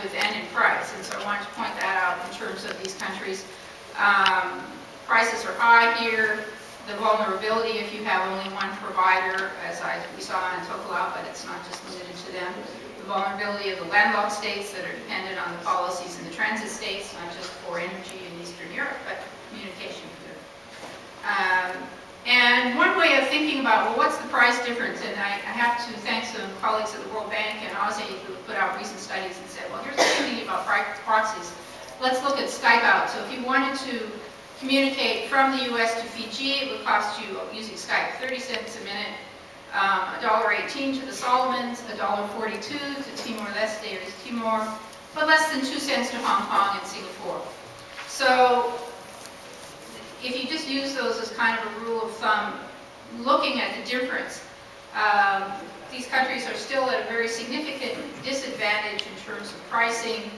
bandwidth and in price, and so I wanted to point that out in terms of these countries. Prices are high here. The vulnerability, if you have only one provider, as we saw in Tokelau, but it's not just limited to them. The vulnerability of the landlocked states that are dependent on the policies in the transit states, not just for energy in Eastern Europe, but communication here. And one way of thinking about, well, what's the price difference? And I have to thank some colleagues at the World Bank and Aussie who put out recent studies and said, well, here's what we're thinking about proxies. Let's look at Skype out. So if you wanted to communicate from the US to Fiji, it would cost you, using Skype, 30 cents a minute, $1.18 to the Solomons, $1.42 to Timor-Leste or East Timor, but less than 2 cents to Hong Kong and Singapore. So if you just use those as kind of a rule of thumb, looking at the difference, these countries are still at a very significant disadvantage in terms of pricing,